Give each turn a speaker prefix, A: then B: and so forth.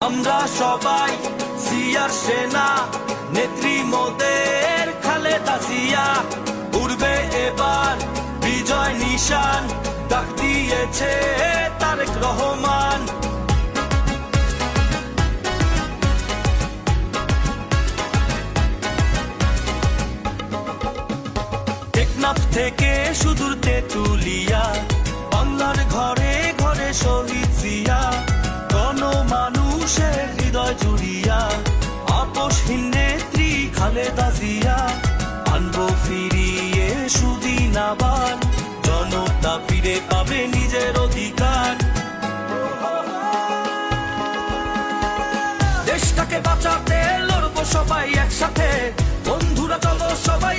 A: আমরা সবাই জিয়ার সেনা, নেত্রী মোদের খালেদা জিয়া। উড়বে এবার বিজয় নিশান, ডাক দিয়েছে তারেক রহমান। টেকনাফ থেকে সুদূর তেঁতুলিয়া, বাংলার ঘরে ঘরে শহীদ জিয়া। মানুষের হৃদয় জুড়িয়া, আপোষহীন নেত্রী খালেদা জিয়া। আনবো ফিরিয়ে সুদিন আবার, জনতা ফিরে পাবে নিজের অধিকার। দেশটাকে বাঁচাতে লড়বো সবাই একসাথে, বন্ধুরা চলো সবাই